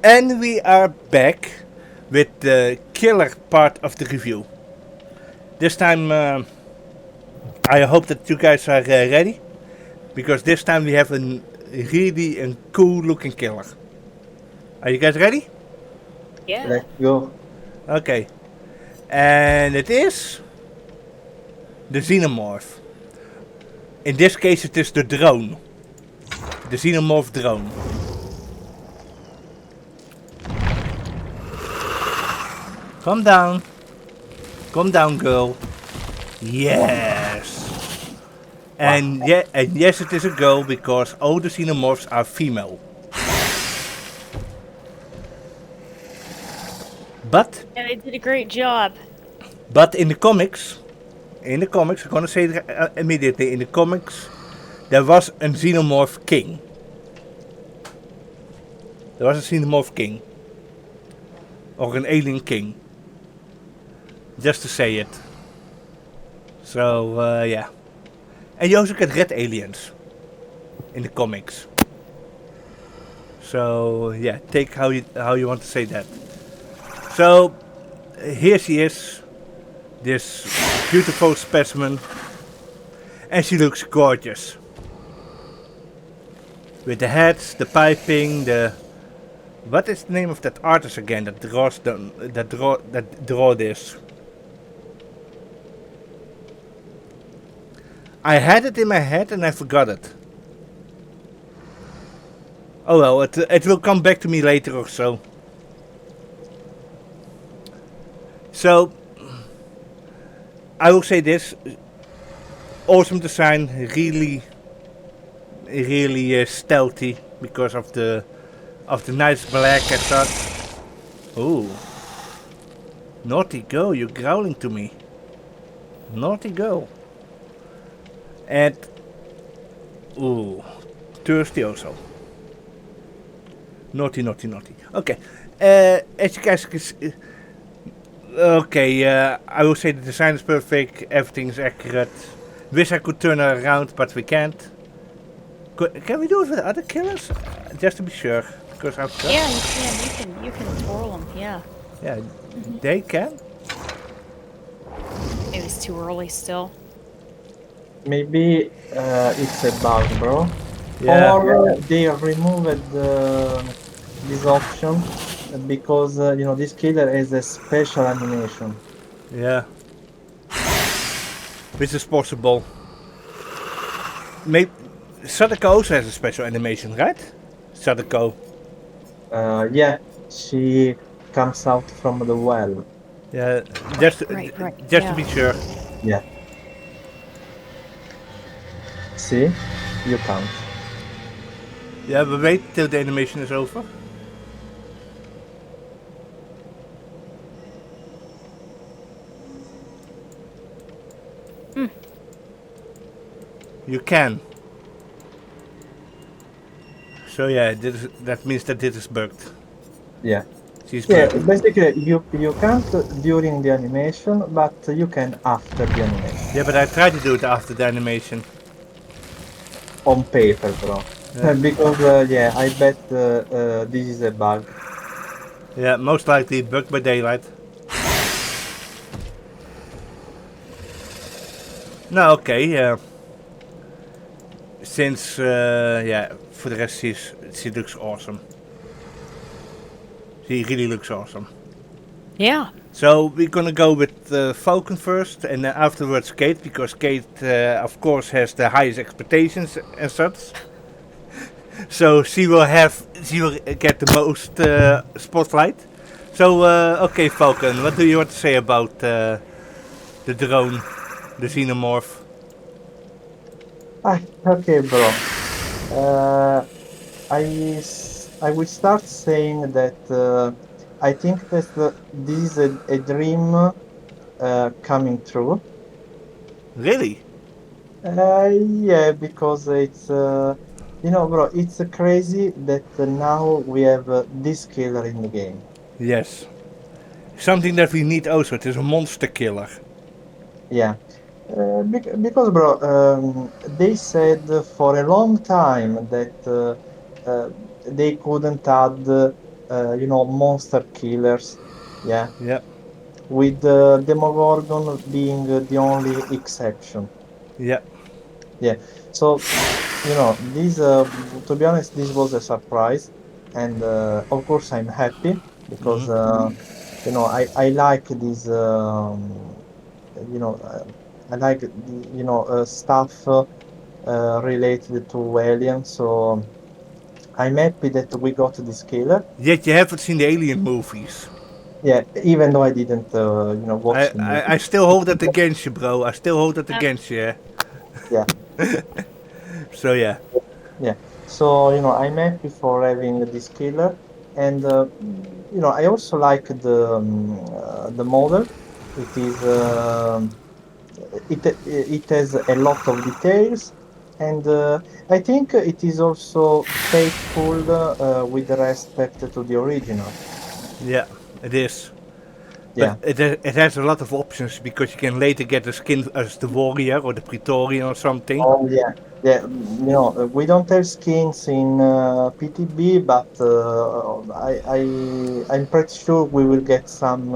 And we are back with the killer part of the review. This time, I hope that you guys are ready, because this time we have a really cool looking killer. Are you guys ready? Yeah. Let's go. Okay. And it is the xenomorph. In this case it is the drone. The xenomorph drone. Calm down. Calm down, girl. Yes. And yes, it is a girl, because all the xenomorphs are female. But Yeah, they did a great job. in the comics, I'm gonna say it immediately. In the comics, there was a xenomorph king. There was a xenomorph king, or an alien king. Just to say it. So yeah. And you also get red aliens in the comics. So yeah, take how you want to say that. So here she is, this beautiful specimen, and she looks gorgeous. With the hats, the piping, what is the name of that artist again that draw this? I had it in my head and I forgot it. Oh well, it will come back to me later or so. So, I will say this: awesome design, really stealthy because of the nice black and such. Ooh, naughty girl, you're growling to me. Naughty girl. And ooh, thirsty also. Naughty. Okay, as you guys can see. Okay, I will say the design is perfect, everything is accurate. Wish I could turn her around, but we can't. Can we do it with other killers? Just to be sure, because I've got... Yeah, you can twirl them. Yeah. Yeah, they can. Maybe it's too early still. Maybe it's a bug, bro. Yeah. Or they removed this option because this killer has a special animation. Yeah. Which is possible. Maybe Sadako also has a special animation, right? Sadako. Yeah, she comes out from the well. Yeah, just to be sure. Yeah. See, you can't. Yeah, but wait till the animation is over. You can. So yeah, that means that this is bugged. Yeah. She's Yeah, bugged. basically you can't during the animation, but you can after the animation. Yeah, but I tried to do it after the animation. On paper, bro. Yeah. Because yeah, I bet this is a bug. Yeah, most likely bugged by daylight. No, okay. Since yeah, for the rest she looks awesome. She really looks awesome. Yeah. So we're gonna go with Falcon first, and then afterwards Kate, because Kate, of course, has the highest expectations and such. So she will get the most spotlight. So okay, Falcon, what do you want to say about the drone, the xenomorph? Okay, bro. I will start saying that I think that this is a dream coming true. Really? Yeah, because it's bro, it's crazy that now we have this killer in the game. Yes. Something that we need also. It is a monster killer. Yeah. Because, bro, they said for a long time that they couldn't add monster killers. Yeah, Yeah, with Demogorgon being the only exception. yeah. Yeah. So, this, to be honest, this was a surprise. And of course, I'm happy because, I like this, you know, uh, I like, stuff related to aliens. So I'm happy that we got this killer. Yet you haven't seen the Alien movies. Yeah, even though I didn't, I, watch the movie. I, I still hold that against you, bro. I still hold that Um, against you. Yeah? Yeah. So yeah, Yeah. So, I'm happy for having this killer. And, I also like the model. It is, it has a lot of details. And I think it is also faithful with respect to the original. yeah, it is. But Yeah. it has a lot of options because you can later get the skin as the warrior or the Praetorian or something. Oh, yeah. Yeah. We don't have skins in PTB, but I'm pretty sure we will get some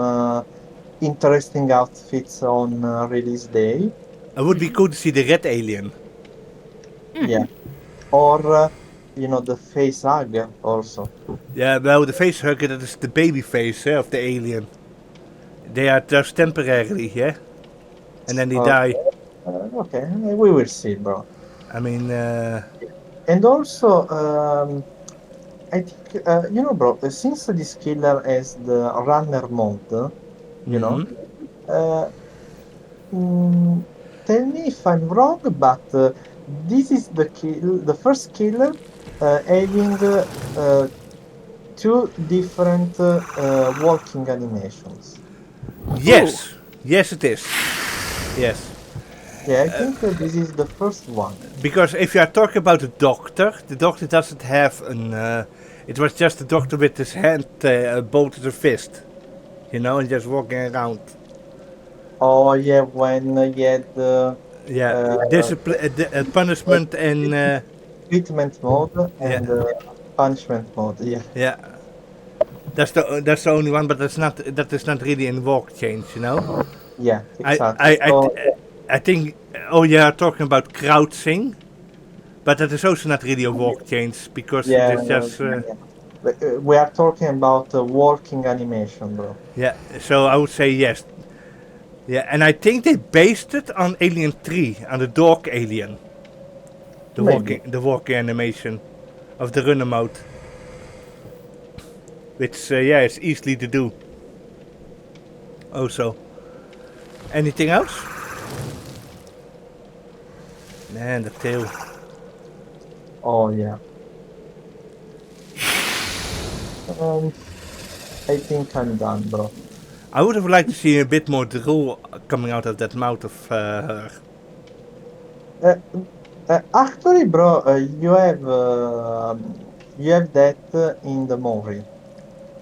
interesting outfits on release day. It would be mhm. cool to see the red alien. Yeah. Or, the face hug also. Yeah, well, the face hugger, that is the baby face of the alien. They are just temporarily, yeah? And then they Okay. die. Okay. We will see, bro. I mean, And also, I think, bro, since this killer has the runner mode, you know, mm-hmm. uh, mm, tell me if I'm wrong, but this is the first killer having two different walking animations. Ooh. Yes. Yes, it is. Yes. Yeah, I think this is the first one. Because if you are talking about the doctor doesn't have an. It was just the doctor with his hand bolted to fist, and just walking around. Oh yeah, when he had Yeah, uh, discipline, punishment, and treatment mode yeah, and punishment mode. Yeah, yeah. That's the only one, but that is not really in walk change. yeah, I exactly. I I, So I think. Oh, you are talking about crouching, but that is also not really a walk change because it yeah, is just. yeah. We are talking about walking animation, bro. Yeah, so I would say yes. Yeah, and I think they based it on Alien 3, on the dog alien, the Maybe. walking animation of the runner mode, which yeah, is easily to do. Also, anything else? Man, the tail. Oh yeah. Um, I think I'm done, bro. I would have liked to see a bit more drool coming out of that mouth of her. Uh, Actually, bro, you have that in the movie.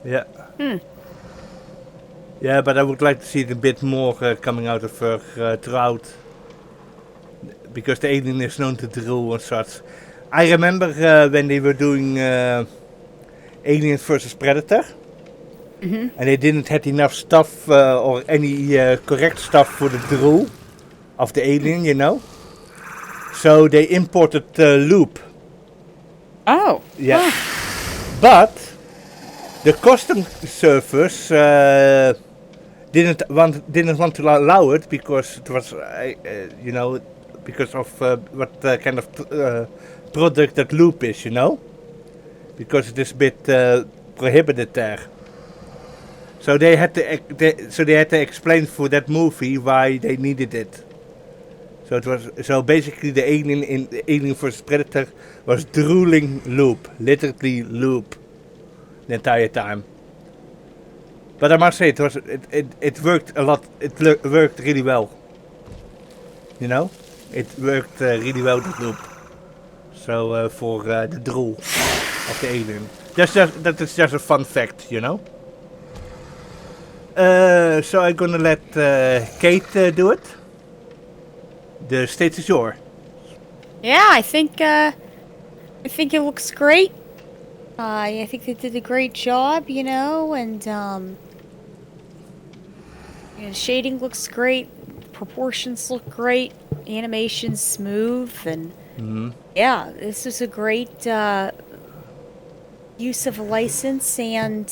Yeah, Hmm. yeah, but I would like to see it a bit more coming out of her throat, because the alien is known to drool and such. I remember when they were doing Aliens versus Predator, Mhm. and they didn't have enough stuff or any correct stuff for the drool of the alien. So they imported loop. Oh. Yeah, Huh. but the custom service didn't want to allow it because it was because of what kind of product that loop is. Because it is a bit prohibited there. So they had to explain for that movie why they needed it. So basically the alien in Alien vs Predator was drooling loop, literally loop, the entire time. But I must say it worked a lot. It worked really well. It worked really well, the loop. So for the drool of the alien. That is just a fun fact. So I'm gonna let Kate do it. The stage is yours. Yeah, I think it looks great. I think they did a great job, and shading looks great, proportions look great, animation's smooth, and yeah, this is a great use of a license, and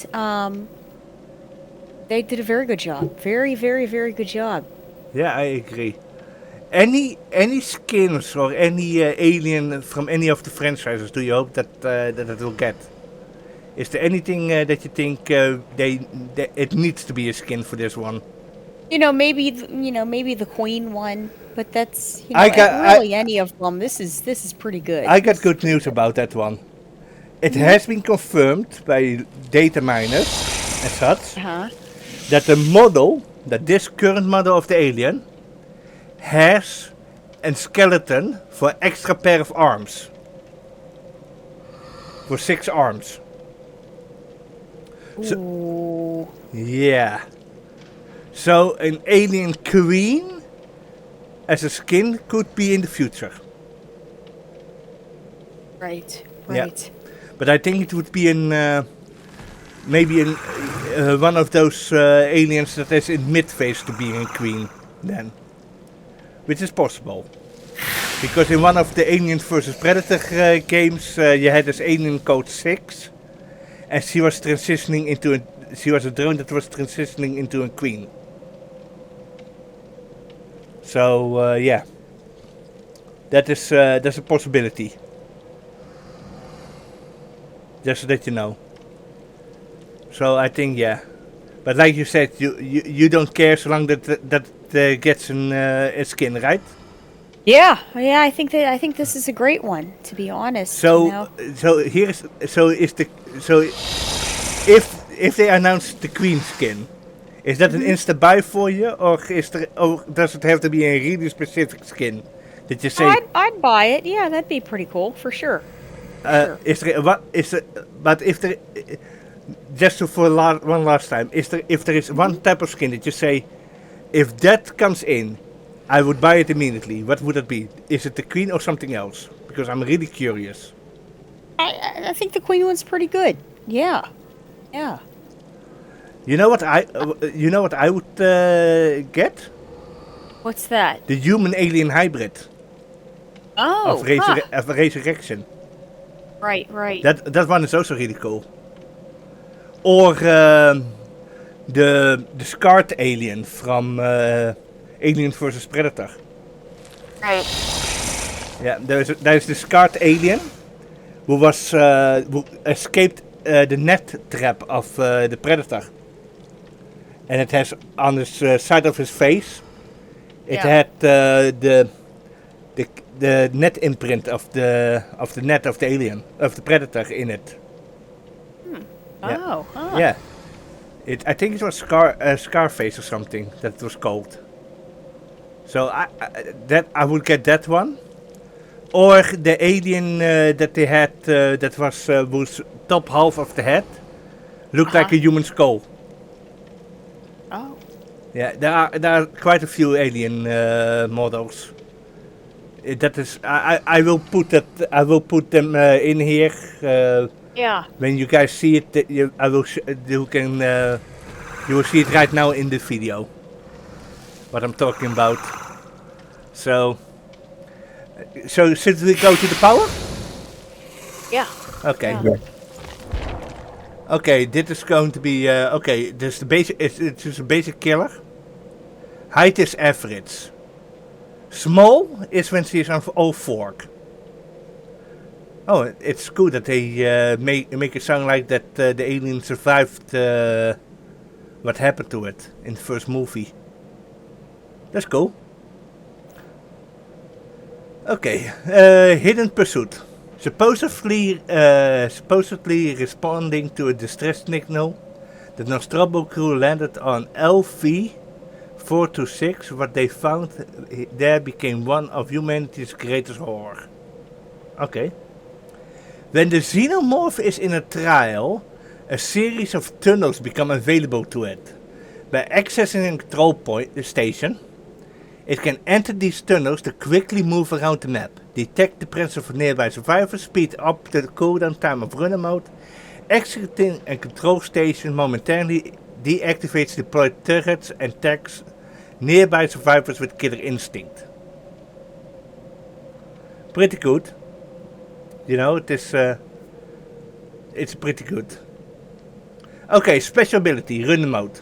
they did a very good job. Very, very, very good job. Yeah, I agree. Any skins or any alien from any of the franchises do you hope that it will get? Is there anything that you think it needs to be a skin for this one? Maybe the Queen one, but that's really any of them. This is pretty good. I got good news about that one. It has been confirmed by data miners and such that this current model of the alien has a skeleton for extra pair of arms. For 6 arms. Ooh. Yeah. So an alien queen as a skin could be in the future. Right. Yeah. But I think it would be maybe in one of those aliens that is in mid-phase to being a queen then. Which is possible. Because in one of the Alien vs Predator games you had this alien code 6. And she was transitioning into she was a drone that was transitioning into a queen. So yeah. That's a possibility. Just so that you know. So I think yeah. But like you said, you don't care so long that gets a skin, right? Yeah. I think this is a great one, to be honest. So if they announce the queen skin, is that an insta buy for you, or does it have to be a really specific skin? Did you say? I'd buy it. Yeah, that'd be pretty cool for sure. Sure. But if there, just one last time, if there is one type of skin that you say, if that comes in, I would buy it immediately. What would it be? Is it the queen or something else? Because I'm really curious. I think the queen one's pretty good. Yeah. You know what I would get? What's that? The human alien hybrid. Oh. Of Resurrection. Right. That one is also really cool. Or the scarred alien from Alien vs Predator. Right. Yeah, there's the scarred alien who escaped the net trap of the Predator. And it has on the side of his face, it had the net imprint of the net of the alien, of the Predator in it. Yeah. Oh. Yeah. I think it was Scarface or something that it was called. So I would get that one, or the alien that they had that was whose top half of the head looked like a human skull. Oh. Yeah, there are quite a few alien models. That is, I will put them in here. Yeah. When you guys see it, you will see it right now in the video. What I'm talking about. So should we go to the power? Yeah. Okay. Yeah. Okay, this is going to be okay. This is the basic. It's just a basic killer. Height is average. Small is when she is on all four. Oh, it's cool that they make it sound like that the alien survived what happened to it in the first movie. That's cool. Okay, hidden pursuit. Supposedly responding to a distress signal, the Nostromo crew landed on LV 426. What they found there became one of humanity's greatest horror. Okay. When the xenomorph is in a trial, a series of tunnels become available to it. By accessing a control point, the station, it can enter these tunnels to quickly move around the map, detect the presence of nearby survivors, speed up the cooldown time of runner mode, Executing a control station momentarily deactivates deployed turrets and tags nearby survivors with killer instinct. Pretty good. You know, it's pretty good. Okay, special ability, runner mode.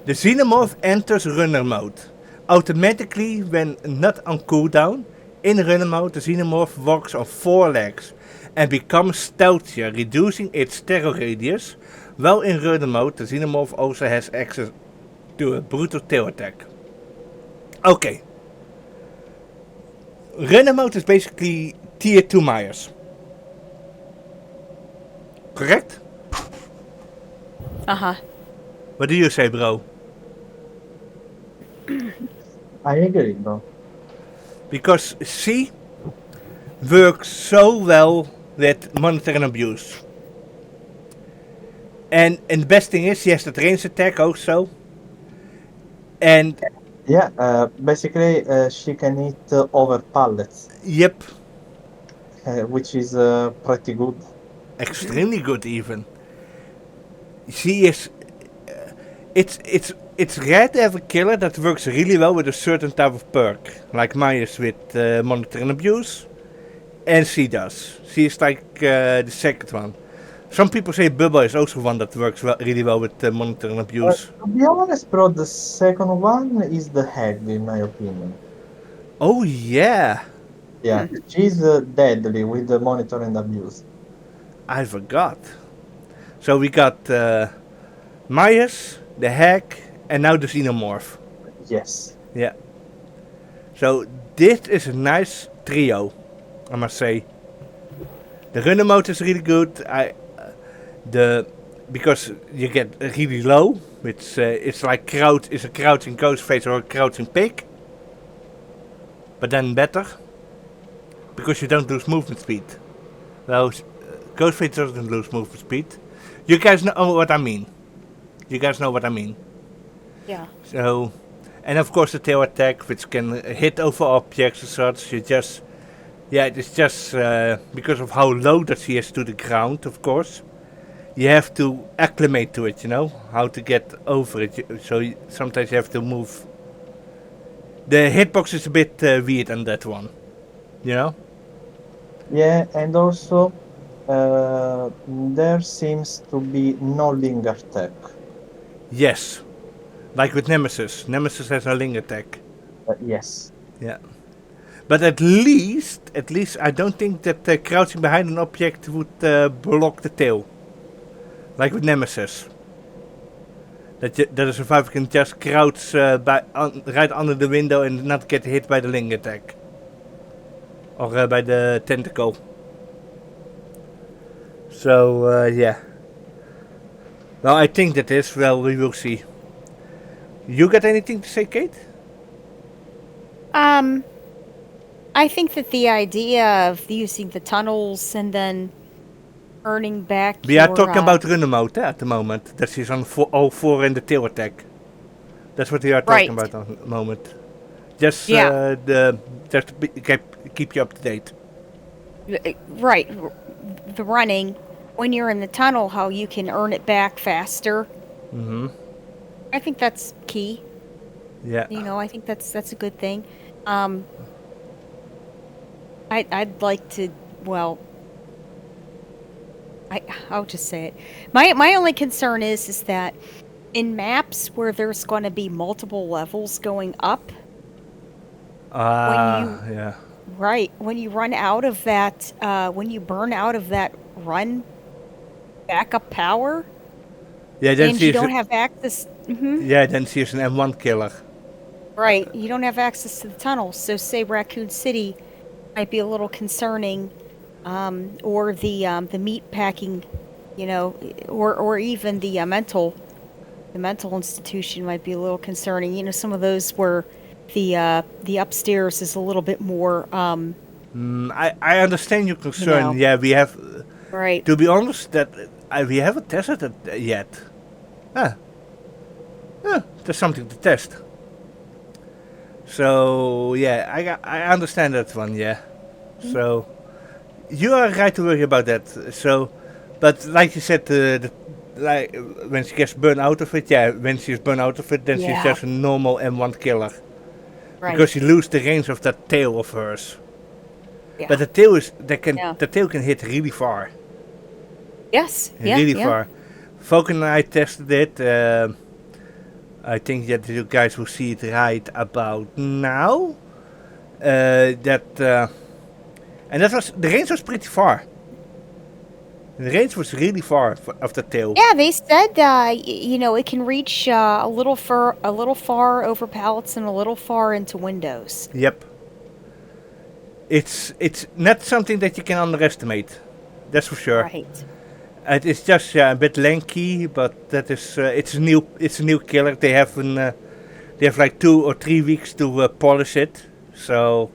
The xenomorph enters runner mode. Automatically when not on cooldown, in runner mode the xenomorph walks on 4 legs and becomes stealthier, reducing its terror radius, while in runner mode the xenomorph also has access to a brutal tail attack. Okay. Runner mode is basically tier 2 Myers. Correct? Uh-huh. What do you say, bro? I agree, bro. Because C works so well with monitor and abuse. And the best thing is, she has that range attack also. And Yeah, basically, she can hit over pallets, yep, which is pretty good. extremely good even. She is. It's rare to have a killer that works really well with a certain type of perk, like Myers with monitor and abuse, and she does. She is like the second one. Some people say Bubba is also one that works really well with monitor and abuse. To be honest, bro, the second one is the head, in my opinion. Oh yeah, Yeah, she's deadly with the monitor and abuse. I forgot. So we got Myers, the Hack, and now the Xenomorph. Yes. Yeah. So this is a nice trio, I must say. The runner mode is really good. Because you get really low, which it's like a crouching ghost face or a crouching pig. But then better, because you don't lose movement speed. Well, ghost face doesn't lose movement speed. You guys know what I mean. Yeah. So, and of course the tail attack, which can hit over objects and such. It's just because of how low that she is to the ground, of course. You have to acclimate to it, you know, how to get over it. So sometimes you have to move. The hitbox is a bit weird on that one, you know? Yeah, and also there seems to be no linger tech. Yes. Like with Nemesis. Nemesis has a ling attack. Yes. Yeah. But at least I don't think that crouching behind an object would block the tail. Like with Nemesis. That a survivor can just crouch right under the window and not get hit by the ling attack. Or by the tentacle. So, yeah. Well, I think that is. Well, we will see. You got anything to say, Kate? I think that the idea of using the tunnels and then earning back We are talking about runner mode at the moment. That she's on all 4 in the tail attack. That's what we are talking about at the moment. Just just to keep you up to date. Right. The running, when you're in the tunnel, how you can earn it back faster. Mm-hmm. I think that's key. Yeah. You know, I think that's a good thing. I'd like to, well, I'll just say it. My only concern is that in maps where there's going to be multiple levels going up, Yeah. right, when you run out of that, when you burn out of that run backup power, Yeah, then and she's you don't have access. Yeah, then she's an M1 killer. Right, you don't have access to the tunnels. So, say Raccoon City might be a little concerning, or the meat packing, you know, or even the mental institution might be a little concerning. You know, some of those where the upstairs is a little bit more. I understand your concern. You know. Yeah, we have. Right. To be honest, that we haven't tested it yet. There's something to test. So yeah, I understand that one. Yeah. So you are right to worry about that. So But like you said, like when she gets burned out of it, when she's burned out of it, then she's Yeah. just a normal M1 killer. Right. Because she loses the range of that tail of hers. Yeah. But the tail Yeah. the tail can hit really far. Yes. Yeah. Really yeah. far. Falcon and I tested it. I think that you guys will see it right about now. And that was the range was pretty far. The range was really far of the tail. Yeah, they said it can reach a little far over pallets and a little far into windows. Yep. It's not something that you can underestimate. That's for sure. Right. It's just a bit lanky, but that is it's a new killer. They have like 2 or 3 weeks to polish it. So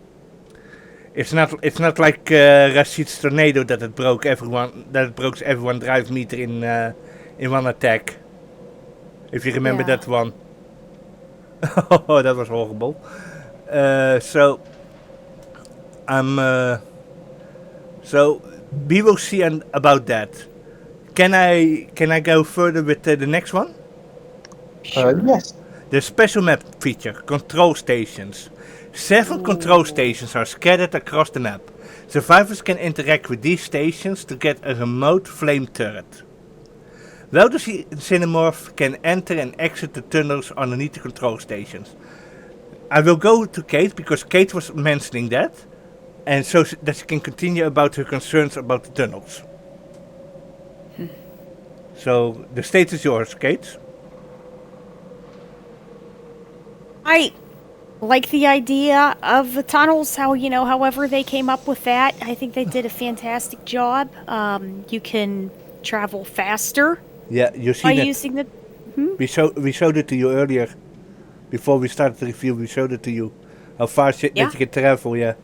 it's not like Rashid's tornado that it broke everyone drive meter in one attack. If you remember Yeah. that one. Oh, that was horrible. So we will see about that. Can I go further with the next one? Yes. The special map feature, control stations. 7 control stations are scattered across the map. Survivors can interact with these stations to get a remote flame turret. Welder Xenomorph can enter and exit the tunnels underneath the control stations. I will go to Kate because Kate was mentioning that, and so that she can continue about her concerns about the tunnels. So the stage is yours, Kate. I like the idea of the tunnels. However they came up with that, I think they did a fantastic job. You can travel faster Yeah, you by seen it. using the. We showed it to you earlier. Before we started the review, we showed it to you. How fast that you can travel, yeah.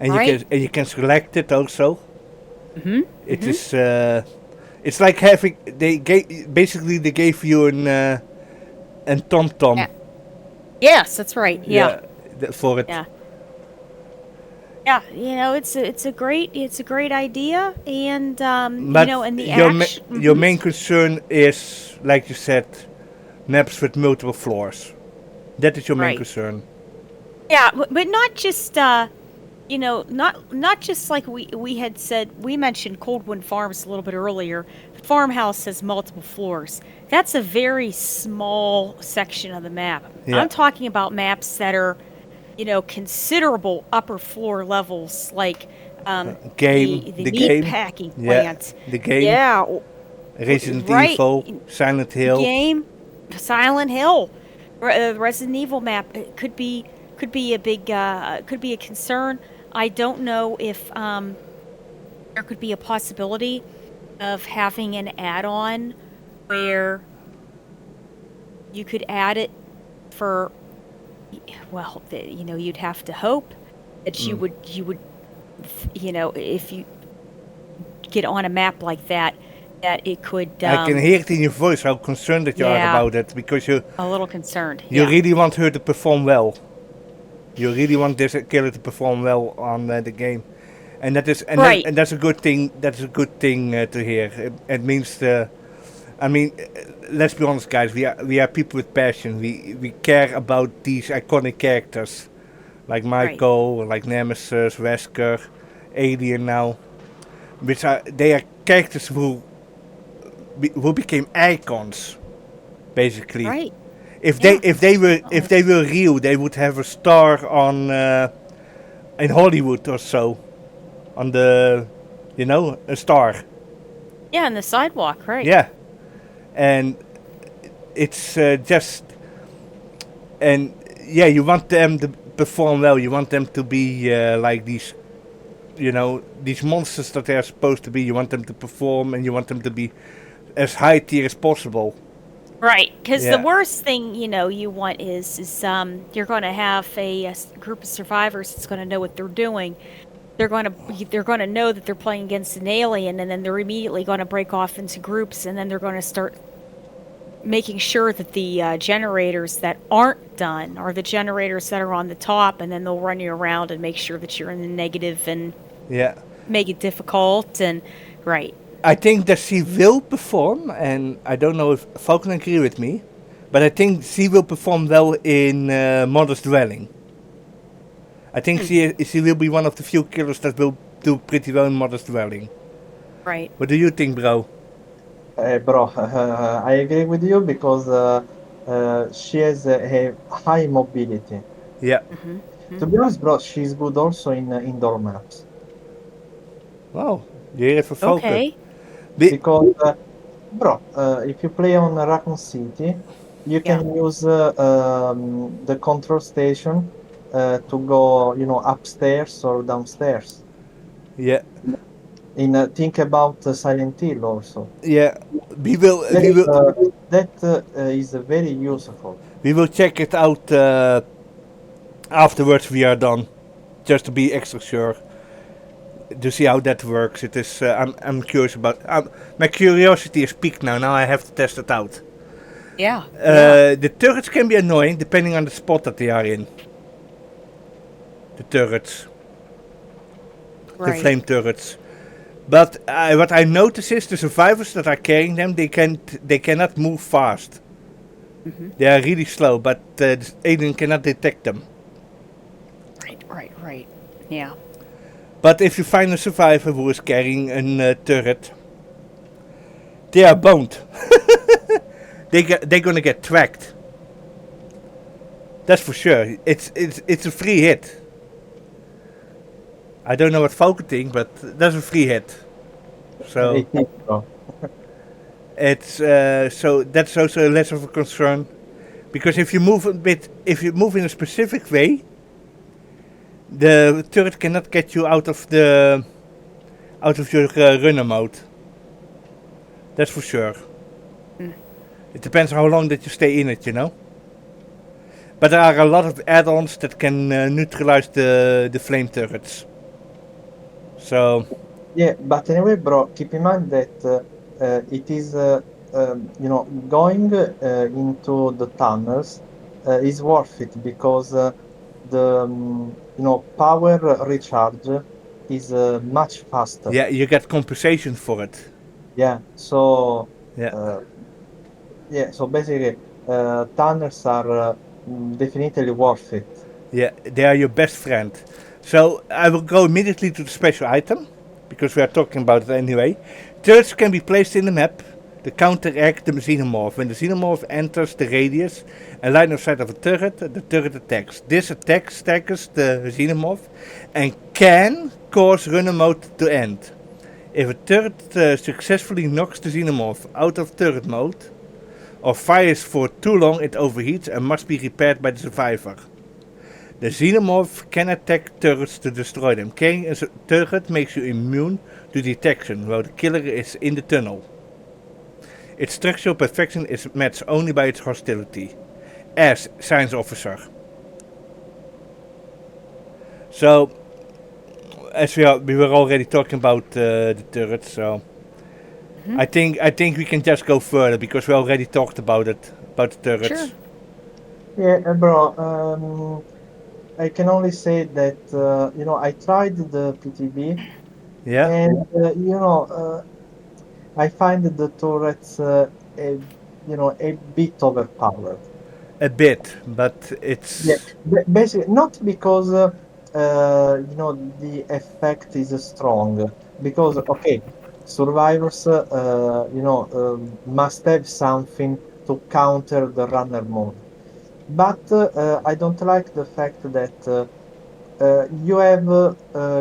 And Right. you can select it also. It is it's like having they gave you an TomTom. Yeah. Yes, that's right. Yeah. For it. Yeah. Yeah, it's a great idea, and But and the your main concern is, like you said, maps with multiple floors. That is your main Right. concern. Yeah, but not just not just like we had said. We mentioned Coldwind Farms a little bit earlier. The farmhouse has multiple floors. That's a very small section of the map. Yeah. I'm talking about maps that are, considerable upper floor levels, like Game, the the meat game, packing yeah, plant. the game, Yeah, Resident right. Evil, Silent Hill. game, Silent Hill, Resident Evil map. It could be a big could be a concern. I don't know if there could be a possibility of having an add-on where you could add it for. Well, you'd have to hope that you would, if you get on a map like that it could. I can hear it in your voice how concerned that you are Yeah. about it, because you A little concerned. you yeah. really want her to perform well. You really want this killer to perform well on the game, and that is Right. and that's a good thing. That's a good thing to hear. It means let's be honest, guys. We are people with passion. We care about these iconic characters, like Michael, like Nemesis, Wesker, Alien now, which they are characters who became icons, basically. Right. If Yeah. they were real, they would have a star on in Hollywood or so, on the a star. Yeah, on the sidewalk, right? Yeah, and it's just you want them to perform well. You want them to be like these, these monsters that they are supposed to be. You want them to perform, and you want them to be as high tier as possible. Right, because Yeah. the worst thing you want is you're going to have a group of survivors that's going to know what they're doing. They're going to know that they're playing against an alien, and then they're immediately going to break off into groups, and then they're going to start making sure that the generators that aren't done are the generators that are on the top, and then they'll run you around and make sure that you're in the negative and Yeah. make it difficult. And right, I think that she will perform, and I don't know if Falcon agree with me, but I think she will perform well in Modest Dwelling. I think Hmm. she will be one of the few killers that will do pretty well in Modest Dwelling. Right. What do you think, bro? Bro, I agree with you because she has a high mobility. Yeah. Mm-hmm. To be honest, bro, she's good also in indoor maps Wow. You hear it for Falcon. Okay. because, bro, if you play on Raccoon City, you Yeah. can use the control station to go, upstairs or downstairs. Yeah. Think about Silent Hill also. Yeah. We will. That We will. is very useful. We will check it out afterwards. We are done, just to be extra sure to see how that works. It is. I'm curious about. My curiosity is peaked now. Now I have to test it out. Yeah. Yeah. The turrets can be annoying depending on the spot that they are in. The turrets, the Right. flame turrets. But what I notice is the survivors that are carrying them, they cannot move fast. Mm-hmm. They are really slow, but the alien cannot detect them. Right. Right. Right. Yeah. But if you find a survivor who is carrying a turret, they are boned. They're gonna get tracked. That's for sure. It's a free hit. I don't know what Falcon thinks, but that's a free hit. So It is, bro. it's so that's also less of a concern because if you move in a specific way, the turret cannot get you out of your runner mode. That's for sure. Mm. It depends how long that you stay in it, you know. But there are a lot of add-ons that can neutralize the flame turrets. So Yeah, but anyway, bro, keep in mind that it is, going into the tunnels is worth it because power recharge is much faster. yeah, you get compensation for it. Yeah, so Yeah. uh, so basically, tunnels are definitely worth it. Yeah, they are your best friend. So I will go immediately to the special item, because we are talking about it anyway. Turrets can be placed in the map to counteract the xenomorph. When the xenomorph enters the radius and line of sight of a turret, the turret attacks. This attack staggers the xenomorph and can cause runner mode to end. If a turret successfully knocks the xenomorph out of turret mode or fires for too long, it overheats and must be repaired by the survivor. The xenomorph can attack turrets to destroy them. Carrying a turret makes you immune to detection while the killer is in the tunnel. Its structural perfection is matched only by its hostility. As science officer. So, as we were already talking about the turrets, so Mm-hmm. I think we can just go further because we already talked about the Sure. turrets. Yeah, bro. I can only say that I tried the PTB Yeah, and I find the turrets a bit overpowered. a bit, but Yeah, it's basically not because the effect is strong because okay, survivors must have something to counter the runner mode. But I don't like the fact that you have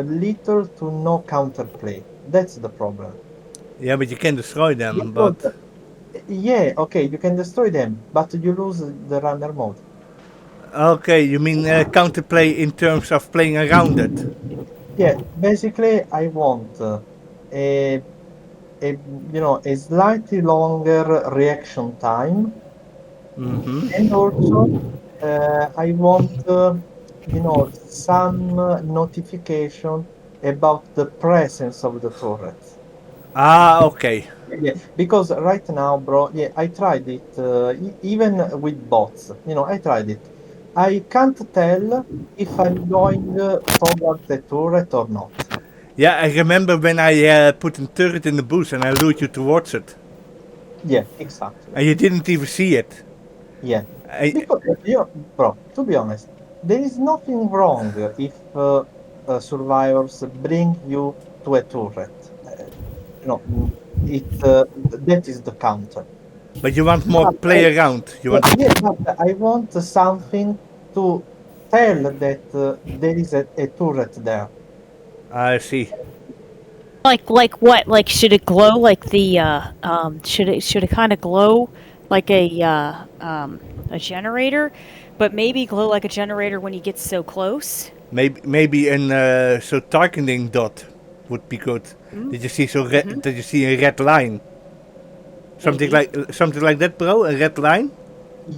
little to no counterplay. That's the problem. yeah, but you can destroy them. Because, But yeah, okay, you can destroy them, but you lose the runner mode. okay, you mean counterplay in terms of playing around it? Yeah, basically, I want a slightly longer reaction time, and also I want some notification about the presence of the turret. Ah, okay. Yeah, because right now, bro, yeah, I tried it, even with bots. I tried it. I can't tell if I'm going towards the turret or not. Yeah, I remember when I put a turret in the booth and I lured you towards it. Yeah, exactly. And you didn't even see it. Yeah, I, because bro, to be honest, there is nothing wrong if survivors bring you to a turret. You know, that is the counter. but you want more But play around. You want. yeah, but I want something to tell that there is a turret there. I see. Like what? Like should it glow like the should it kind of glow like a generator, but maybe glow like a generator when you get so close? Maybe an so targeting dot would be good. Mm, Did you see mm-hmm. Did you see a red line? Maybe. Something like that, bro. A red line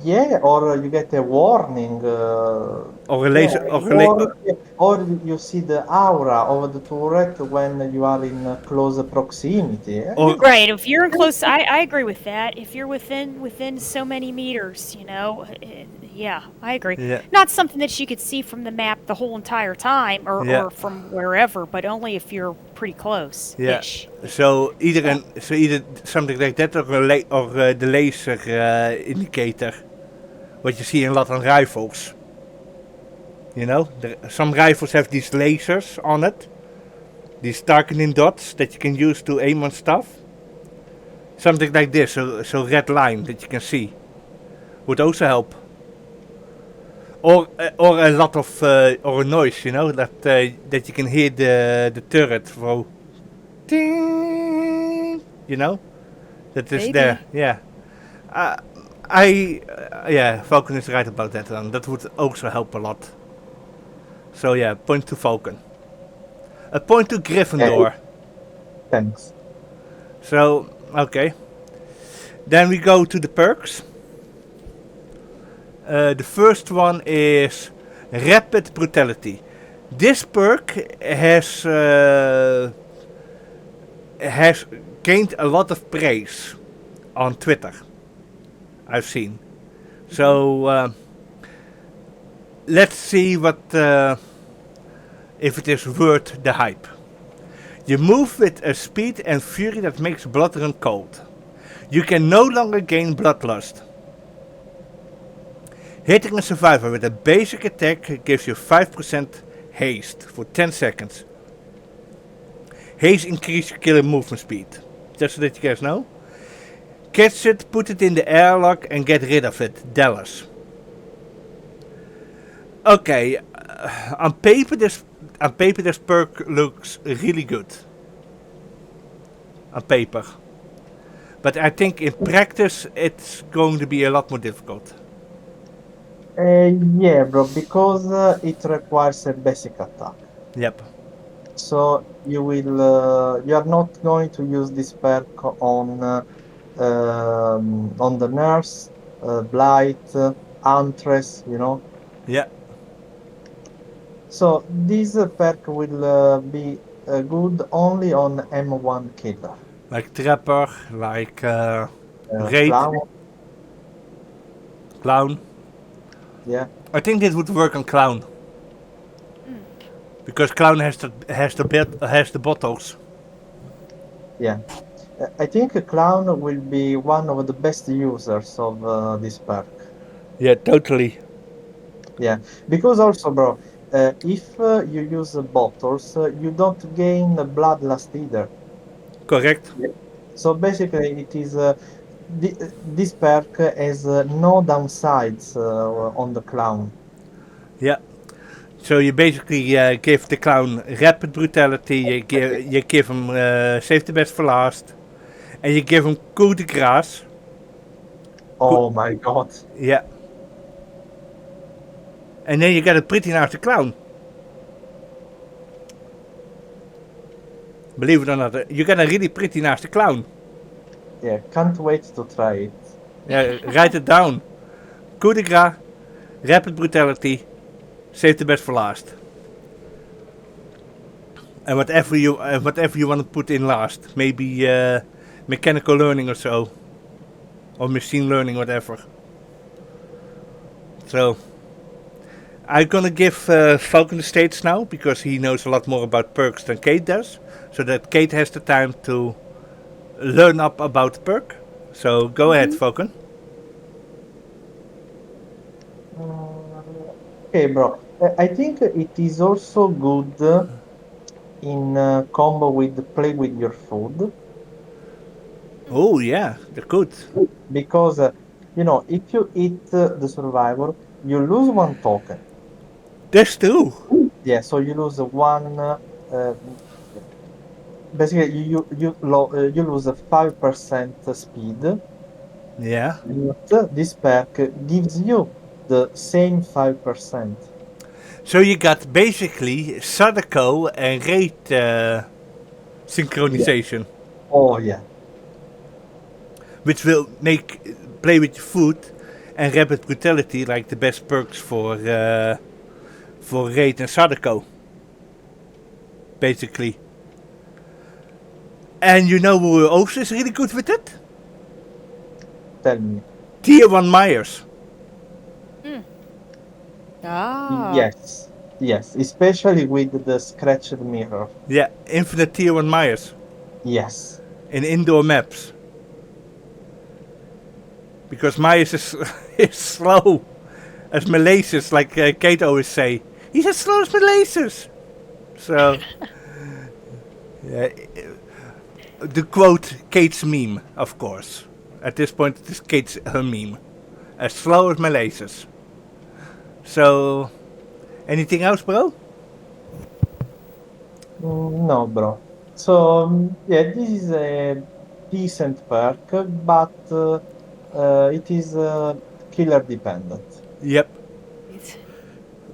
Yeah, or you get a warning. or a Yeah, laser or a la- or you see the aura of the turret when you are in close proximity. or Right. If you're in close, I agree with that. If you're within so many meters, yeah, I agree. yeah Not something that you could see from the map the whole entire time, yeah or from wherever, but only if you're pretty close yeah. ish. So Yeah. either something like that or the laser indicator, what you see in a lot of rifles. You know, some rifles have these lasers on it, these targeting dots that you can use to aim on stuff. Something like this, so red line that you can see would also help. Or a lot of or a noise, you know, that you can hear the turret throw. Ding, you know, that is there. Maybe. Yeah, uh, I yeah, Falcon is right about that one. That would also help a lot. So yeah, point to Falcon. A point to Yeah, Gryffindor. thanks. So okay, then we go to the perks. The first one is Rapid Brutality. This perk has gained a lot of praise on Twitter. I've seen. Hmm. So let's see what if it is worth the hype. You move with a speed and fury that makes blood run cold. You can no longer gain bloodlust. Hitting a survivor with a basic attack gives you 5% haste for 10 seconds. Haste increases your killer movement speed. Just so that you guys know. Catch it, put it in the airlock and get rid of it. Dallas. Okay, on paper this perk looks really good. On paper. But I think in practice it's going to be a lot more difficult. Yeah, bro, because it requires a basic attack. Yep. So you are not going to use this perk on the nurse, blight, huntress, you know. Yeah. So this perk will be good only on M1 killer. Like Trapper, like Raid, Clown, Clown. yeah, I think this would work on Clown. Because Clown has the bottles. yeah. I think a clown will be one of the best users of this perk. Yeah, totally. Yeah, because also, bro, if you use bottles, you don't gain bloodlust either. Correct. Yeah. So basically, it is this perk has no downsides on the clown. Yeah. So you basically give the Clown rapid brutality. You give him save the best for last, and you give him coup de grace. Oh my God. Yeah. And then you get a pretty nasty Clown. Believe it or not, you get a really pretty nasty Clown. Yeah, can't wait to try it. Yeah, write it down. Coup de grace, rapid brutality, save the best for last. And whatever you want to put in last, maybe mechanical learning or so, or machine learning, whatever. So I'm gonna give Falcon the states now because he knows a lot more about perks than Kate does, so that Kate has the time to learn up about the perk. So go ahead, Mhm. Falcon. Okay, bro. I think it is also good in combo with play with your food Oh yeah, they're good. because if you eat the survivor, you lose one token. That's true. Yeah, so you lose one. Uh, basically, you lose a 5% speed. Yeah. But this pack gives you the same 5%. So you got basically Sadako and Raid Yeah. synchronization, Oh yeah. which will make play with your food and rapid brutality like the best perks for Raid and Sadako, basically. And you know who also is really good with it? Tell me. Tier 1 Myers. Ah. Yes. Yes. Especially with the scratched mirror. Yeah, infinite Tier 1 Myers Yes. in indoor maps. Because Myers is, is slow as Malaces, like Kate always say. He's as slow as Malaces. So, yeah, the quote Kate's meme, of course. At this point, it is Kate's her meme. As slow as Malaces. So, anything else, bro? No, bro. So yeah, this is a decent perk, but it is killer dependent. Yep. It's-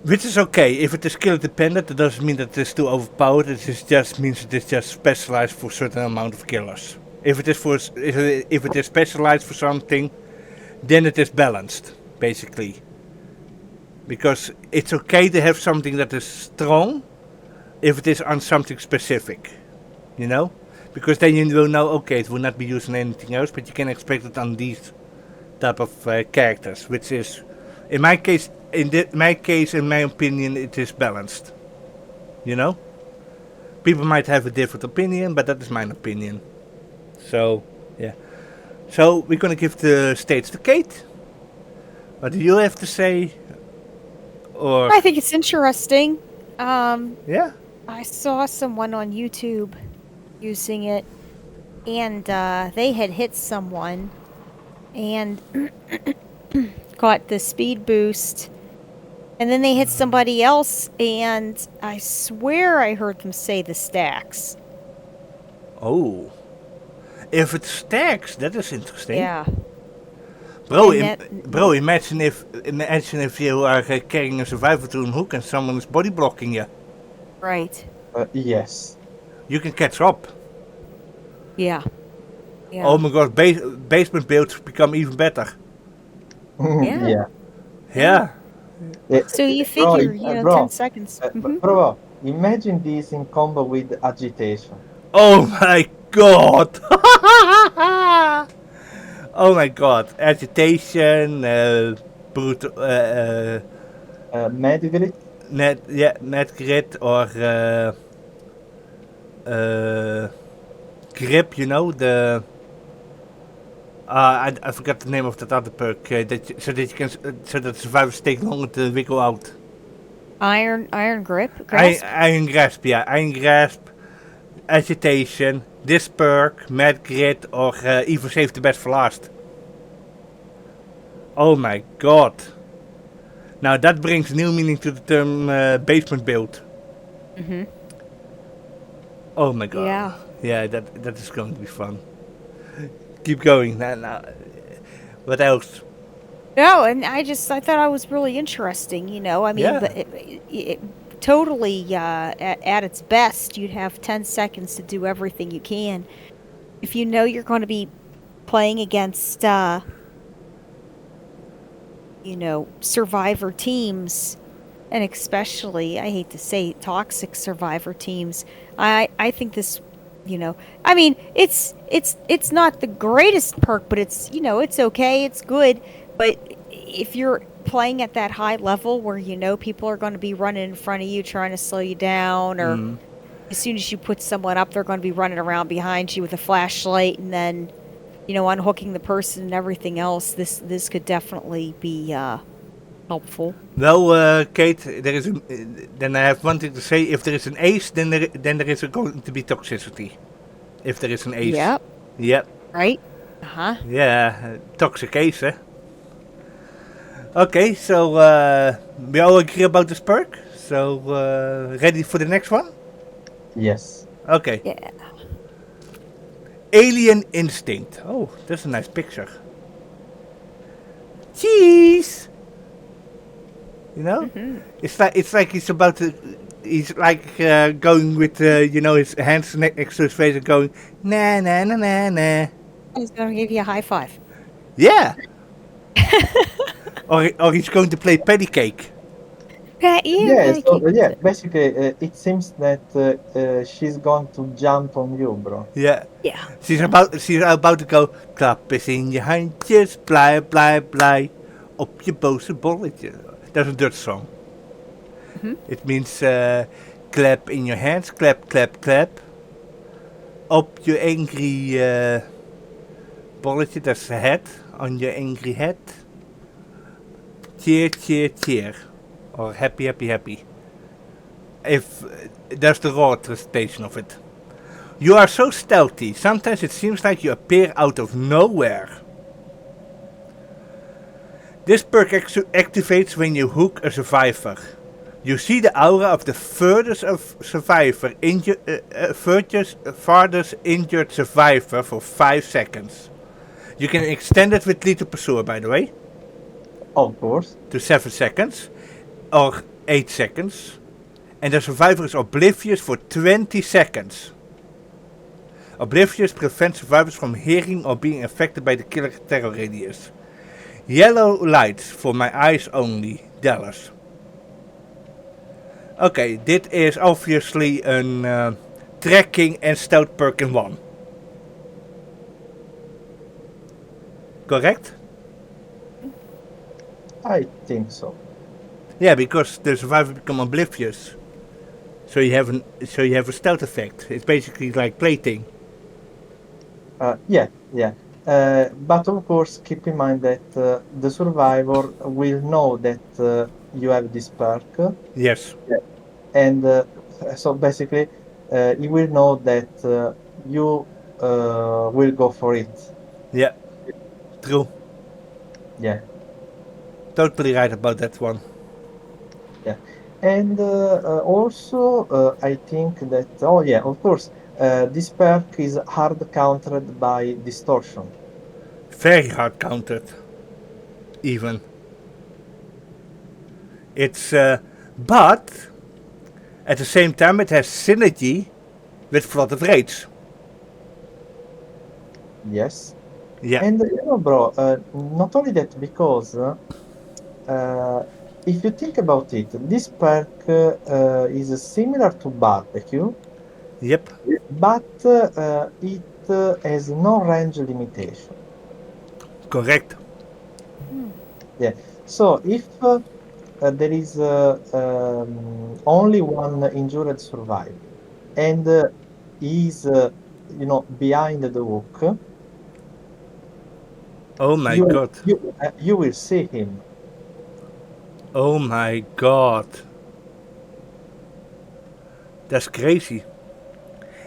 Which is okay. If it is skill dependent, it doesn't mean that it is too overpowered. Just means it is just specialized for a certain amount of killers. If it is specialized for something, then it is balanced, basically. Because it's okay to have something that is strong if it is on something specific, you know? Because then you will know, okay, it will not be used on anything else, but you can expect it on these type of characters, which is, in my case, in my opinion, it is balanced. You know, people might have a different opinion, but that is my opinion. So, yeah. So we're gonna give the stage to Kate. What do you have to say? Or I think it's interesting. yeah, I saw someone on YouTube using it, and they had hit someone and got the speed boost. And then they hit somebody else, and I swear I heard them say the stacks. oh, if it stacks, that is interesting. Yeah. Bro, And that, bro, imagine if you are carrying a survivor to a hook and someone is body blocking you. right. Yes. You can catch up. Yeah. Yeah. Oh my god, basement builds become even better. Yeah. Yeah. Yeah. So you Bro, figure, 10 seconds. bro, imagine this in combo with agitation. Oh my god. Oh my god. Agitation, brutal, Medgrit, net grit or grip, you know, the I forgot the name of that other perk. So that you can, so that survivors take longer to wiggle out. Iron grip, grasp. Iron grasp, yeah, iron grasp, agitation, this perk, mad grit, or even save the best for last. Oh my god! Now that brings new meaning to the term basement build. Mm-hmm. Oh my god! Yeah. Yeah, that is going to be fun. Keep going. Now, what else? No, and I thought I was really interesting. I mean, Yeah. but it totally at its best, you'd have 10 seconds to do everything you can. If you know you're going to be playing against, survivor teams, and especially, I hate to say, toxic survivor teams. I think this, I mean, it's not the greatest perk, but it's okay, it's good. But if you're playing at that high level where you know people are going to be running in front of you trying to slow you down, or as soon as you put someone up, they're going to be running around behind you with a flashlight, and then, unhooking the person and everything else. This could definitely be helpful. Well, Kate, then I have one thing to say. If there is an ace, then there is going to be toxicity. If there is an ace. Yep. Yep. Right? Uh-huh. Yeah, toxic ace, eh? Okay, so we all agree about this perk. So ready for the next one? Yes. Okay. Yeah. Alien Instinct. Oh, that's a nice picture. Cheese. You know, it's like he's about to. He's like going with his hands next to his face and going na na na na na. He's going to give you a high five. Yeah. or he's going to play patty cake. Yeah, Patty so cake. yeah, basically, it seems that she's going to jump on you, bro. Yeah. Yeah. She's about to go. Klap eens in je handjes, blij, blij, blij. Op je boze bolletje. That's a Dutch song. It means clap in your hands, clap, clap, clap. Op je angry bolletje, that's a head. On your angry head. Cheer, cheer, cheer. Or happy, happy, happy. If that's the raw translation of it. You are so stealthy, sometimes it seems like you appear out of nowhere. This perk activates when you hook a survivor. You see the aura of the furthest injured survivor for 5 seconds. You can extend it with lethal pursuer, by the way, Of course. to 7 seconds or 8 seconds. And the survivor is oblivious for 20 seconds. Oblivious prevents survivors from hearing or being affected by the killer terror radius. Yellow lights for my eyes only, Dallas. Okay, dit is obviously een tracking en stealth perk in one. Correct? I think so. Yeah, because the survivor become oblivious. So you have a stealth effect. It's basically like plating. Yeah. But of course, keep in mind that the survivor will know that you have this perk, Yes. and so basically, he will know that you will go for it. Yeah. True. Yeah. Totally right about that one. Yeah. And also, I think that, oh yeah, of course, this perk is hard countered by distortion. Very hard countered. Even. It's but at the same time it has synergy with Flood of Rage. Yes. Yeah. And bro, not only that, because if you think about it, this perk is similar to barbecue, Yep. but it has no range limitation. Correct. Yeah. So if there is only one injured survivor, and he's behind the hook, Oh my you god. you will see him. Oh my god. That's crazy.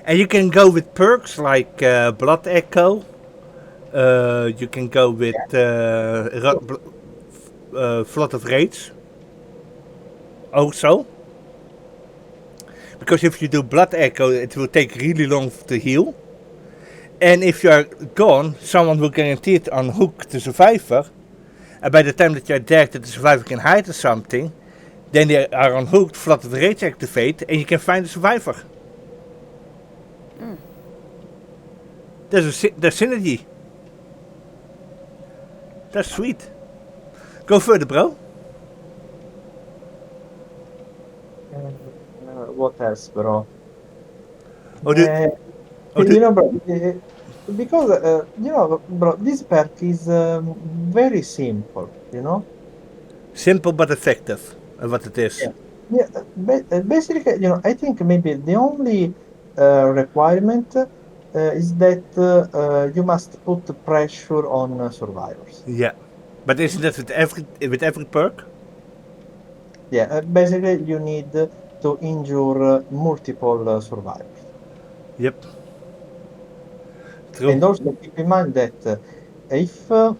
And you can go with perks like Blood Echo. You can go with Flood of Rage. Also. Because if you do Blood Echo, it will take really long to heal. And if you are gone, someone will guarantee it unhook the survivor. And by the time that you are dead, that the survivor can hide or something, then they are unhooked, Flood of Rage activate, and you can find the survivor. There's synergy. That's sweet. Go further, bro. What else, bro? Oh, You know, bro, because bro, this perk is very simple, Simple but effective. What it is. Yeah. Yeah, basically, I think maybe the only requirement is that you must put pressure on survivors. Yeah. But isn't that with every perk? Yeah, basically, you need to injure multiple survivors. Yep. True. And also keep in mind that if um,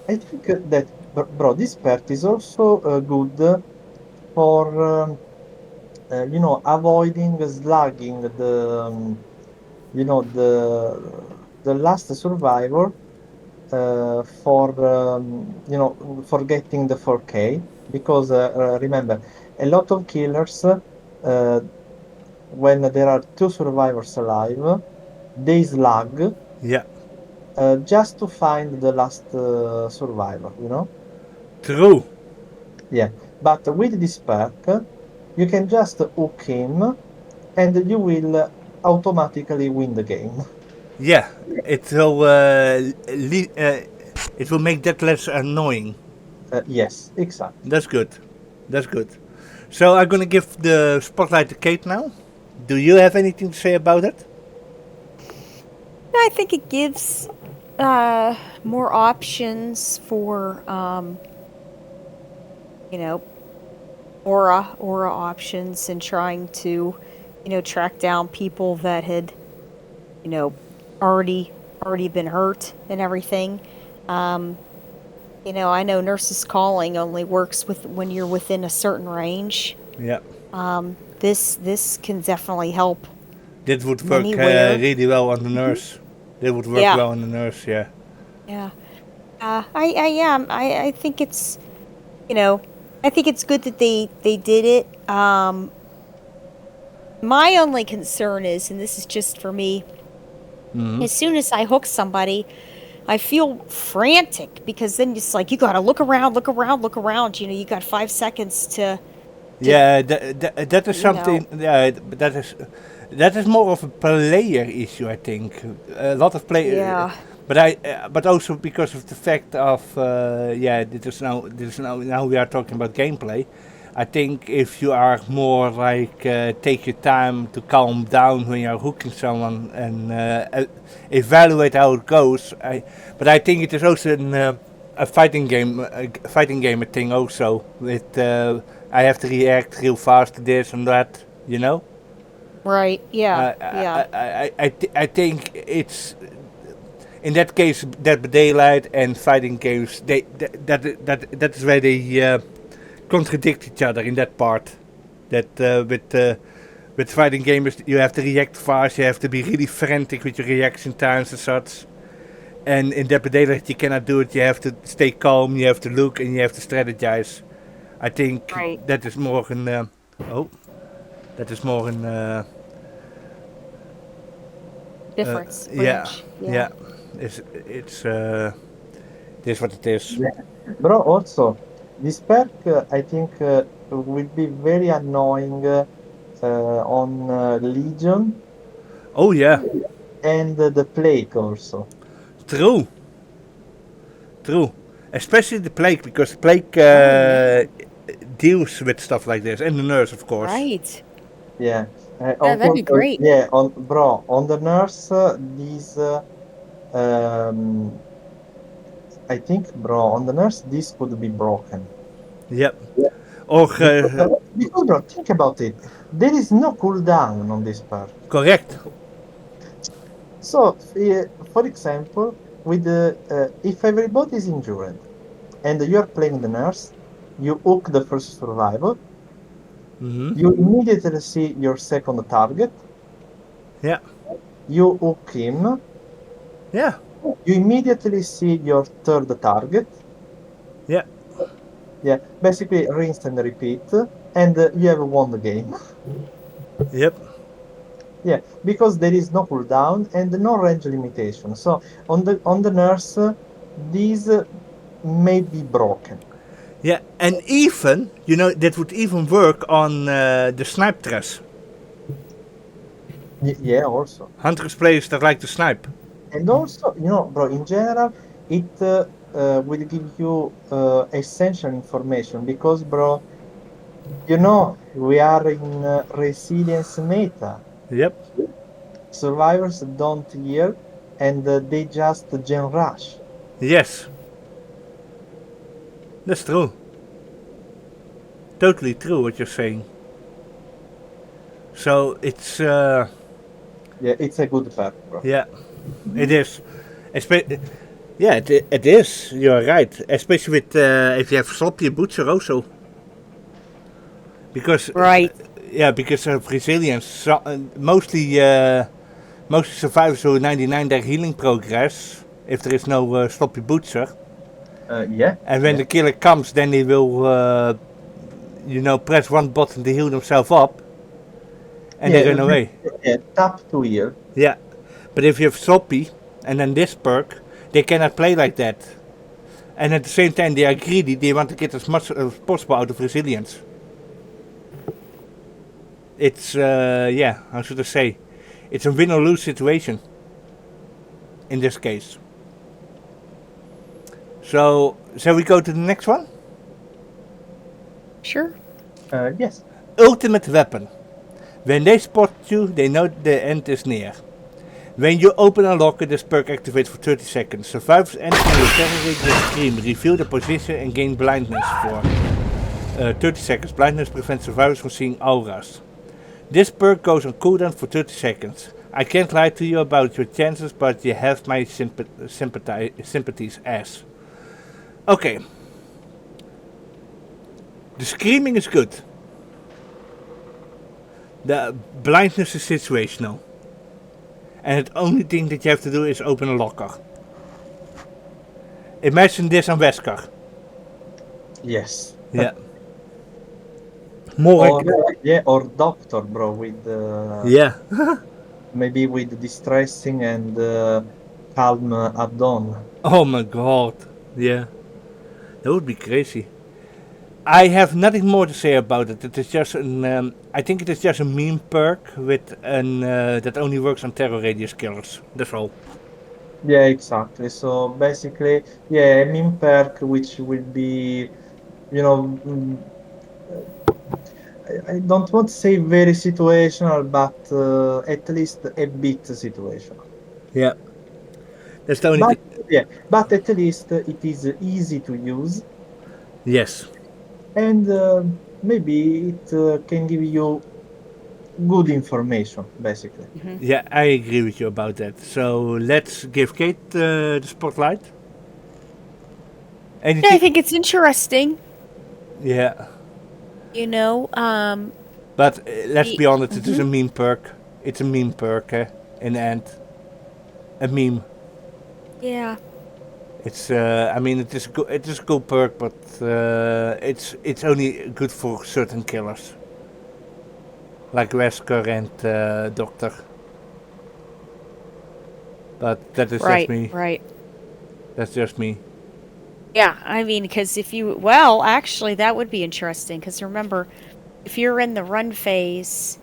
I think that, bro, this perk is also good for avoiding slugging the last survivor for for getting the 4K because remember a lot of killers when there are two survivors alive they slug Yeah. just to find the last survivor, True. Yeah, but with this perk you can just hook him and you will automatically win the game. Yeah. It will. It will make that less annoying. Yes, exactly. That's good. That's good. So I'm gonna give the spotlight to Kate now. Do you have anything to say about it? I think it gives more options for you know, aura options and trying to, track down people that had, you know, already already been hurt and everything. Um, I know Nurse's Calling only works with when you're within a certain range. Yeah. This can definitely help That would work anywhere. really well on the nurse. That would work Yeah, well on the nurse. Yeah. yeah. I yeah, I think it's you know, I think it's good that they did it. My only concern is, and this is just for me, Mm-hmm. as soon as I hook somebody, I feel frantic because then it's like you gotta look around, look around, look around. You got 5 seconds to Yeah, that is you know. something. Yeah, but that is more of a player issue, I think. A lot of play, Yeah, but also because of the fact of yeah, now we are talking about gameplay. I think if you are more like take your time to calm down when you are hooking someone and evaluate how it goes. But I think it is also a fighting game thing also with. I have to react real fast to this and that, you know. right. Yeah, yeah. I think it's in that case that daylight and fighting games that is where they contradict each other in that part. That with fighting games you have to react fast, you have to be really frantic with your reaction times and such. And in Dead by Daylight you cannot do it. You have to stay calm, you have to look, and you have to strategize. I think Right. that is more een. Oh, that is more een. Difference Yeah, branch. Yeah. yeah. It's this what it is. Yeah. Bro, also, this perk, I think, will be very annoying on Legion Oh yeah, and the Plague also. true, true. Especially the plague because the plague Oh yeah. deals with stuff like this, and the nurse of course. Right. Yeah. Yeah, Of that'd course, be great. yeah, on the nurse, these, um, I think, bro, on the nurse, this could be broken. Yep. Yeah. Or Because, bro, think about it. There is no cooldown on this perk. correct. So, for example, with if everybody is injured and you are playing the nurse, you hook the first survivor, Mm-hmm. you immediately see your second target, Yeah. you hook him, Yeah. you immediately see your third target. Yeah. Yeah, basically rinse and repeat, and you have won the game. Yep. Yeah, because there is no cooldown and no range limitation. So on the nurse, these may be broken. Yeah. And even that would even work on the snipe dress. Yeah, also. Hunters players that like to snipe. And also, bro, in general, it will give you essential information because, bro, we are in resilience meta. Yep. Survivors don't heal and they just gen rush. Yes, that's true. Totally true what you're saying. So it's Yeah, it's a good perk, bro. yeah, it is. Yeah, it is. You're right. Especially with if you have sloppy butcher also, because Right. yeah, because of resilience. So, mostly survivors will 99 their healing progress if there is no sloppy butcher. Yeah, And when yeah. the killer comes, then he will, press one button to heal himself up, and they Yeah, run away. yeah, tap to heal. Yeah, but if you have sloppy and then this perk, they cannot play like that. And at the same time, they are greedy. They want to get as much as possible out of resilience. It's yeah, how should I say? It's a win or lose situation in this case. So, shall we go to the next one? Sure. Yes. Ultimate weapon. When they spot you, they know the end is near. When you open a locker, this perk activates for 30 seconds. Survivors entering your terror will scream, reveal the position and gain blindness for 30 seconds. Blindness prevents survivors from seeing auras. This perk goes on cooldown for 30 seconds. I can't lie to you about your chances, but you have my sympathies as. Okay. The screaming is good. The blindness is situational. And the only thing that you have to do is open a locker. Imagine this on Wesker. Yes. Yeah. More Or like, yeah, or doctor, bro, with yeah. maybe with distressing and calm add-on. Oh my god. Yeah. That would be crazy. I have nothing more to say about it. It is just an. I think it is just a meme perk with an that only works on terror radius killers. That's all. Yeah, exactly. So basically, yeah, a meme perk which will be, you know, I don't want to say very situational, but at least a bit situational. Yeah. That's the only But thing. yeah, but at least it is easy to use, Yes. and maybe it can give you good information, basically. Hmm. Yeah, I agree with you about that. So let's give Kate the spotlight. Yeah, I Anything? think it's interesting. Yeah. You know, But let's the, be honest, it is hmm a meme perk. It's a meme perk, in the end. A meme. yeah, It's, I mean, it is a cool perk, but it's only good for certain killers. Like Wesker and Doctor. But that is just right, me. right. That's just me. Yeah, I mean, because well, actually, that would be interesting. Because remember, if you're in the run phase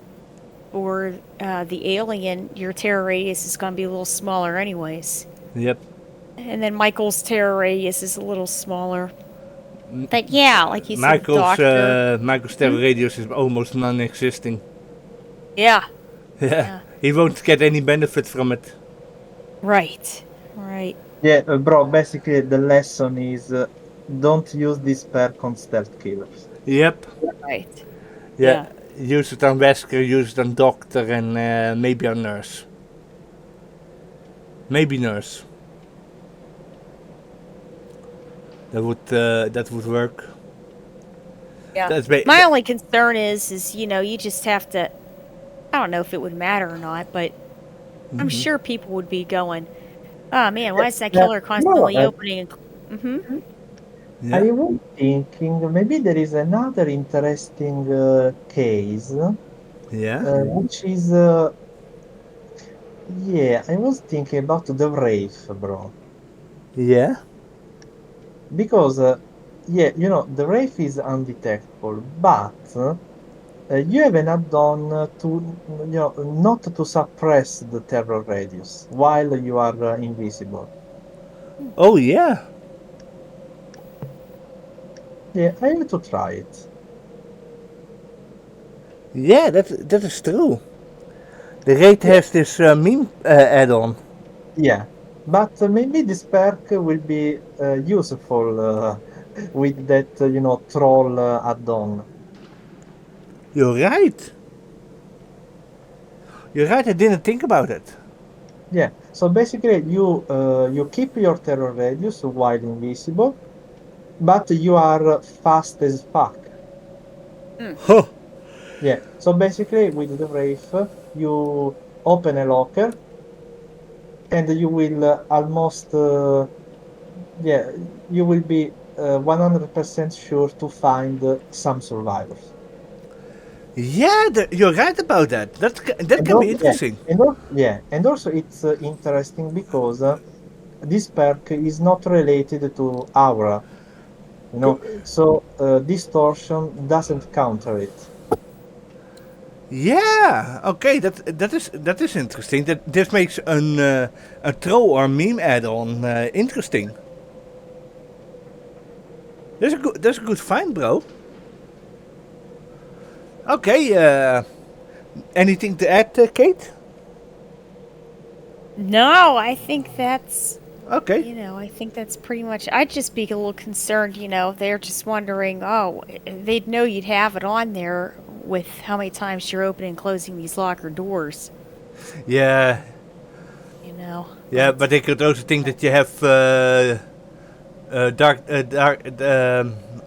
or the alien, your terror radius is going to be a little smaller, anyways. Yep. And then Michael's terror radius is a little smaller. But yeah, like you said, the doctor. Michael's terror Hmm? radius is almost non-existing. Yeah, Yeah. yeah. He won't get any benefit from it. Right, right. Yeah, bro, basically the lesson is don't use this perk on stealth killers. Yep. Right. Yeah. Yeah. Use it on Wesker, use it on Doctor, and maybe on Nurse. Maybe Nurse. That would work. Yeah. That's My only concern is, you just have to, I don't know if it would matter or not, but I'm sure people would be going, oh man, why is that Yeah, killer no, constantly opening? Mm-hmm. yeah. I was thinking maybe there is another interesting case, Yeah. which is, yeah, I was thinking about the Wraith, bro. Yeah. Because, yeah, the Wraith is undetectable, but You have an add-on to, not to suppress the terror radius while you are invisible. Oh yeah, Yeah, I have to try it. yeah, that is true. The raid Yeah, has this meme add-on. yeah. But maybe this perk will be useful with that, troll add-on. You're right. You're right. I didn't think about it. Yeah. So basically, you keep your terror radius while invisible, but you are fast as fuck. Huh. Yeah. So basically, with the Wraith, you open a locker and you will almost, yeah, you will be 100% sure to find some survivors. Yeah, you're right about that. That And can be yeah, interesting. and also it's interesting because this perk is not related to aura, so distortion doesn't counter it. Yeah. Okay. That is interesting. That this makes a troll or meme add-on interesting. That's a good find, bro. Okay. Anything to add, Kate? No, I think that's, Okay. I think that's pretty much. I'd just be a little concerned, they're just wondering, oh, they'd know you'd have it on there with how many times you're opening and closing these locker doors, Yeah. Yeah, but but they could also think that you have dark.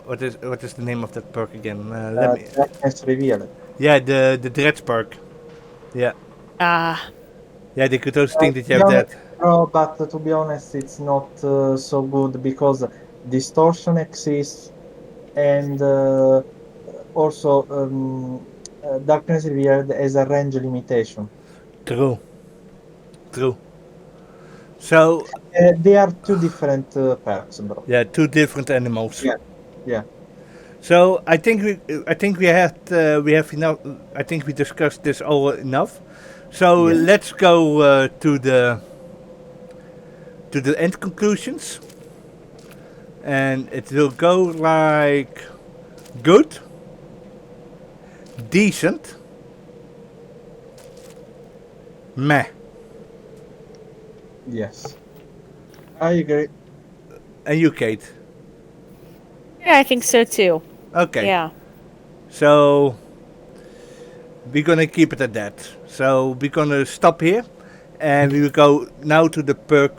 What is the name of that perk again? Let me. Darkness revealed. Yeah, the dreads perk. Yeah. ah, Yeah, they could also think that To you be have honest, that. but to be honest, it's not so good because distortion exists and also darkness revealed has a range limitation. True. True. So They are two different perks, bro. yeah, two different animals. Yeah, yeah, So I think we have enough. I think we discussed this all enough. So yeah. let's go to the end conclusions, and it will go like good, decent, meh, Yes, I agree. and you, Kate. yeah, I think so too. Okay, Yeah. so we're gonna keep it at that. So we're gonna stop here, and we will go now to the perk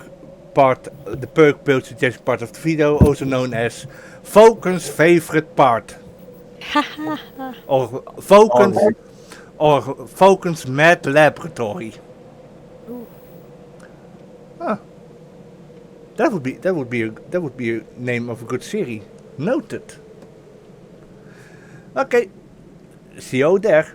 part, the perk build suggestion part of the video, also known as Falcon's favorite part, or Falcon's Always. or Falcon's mad laboratory. Ooh. Huh. That would be a name of a good series. Noted. Okay, see you there.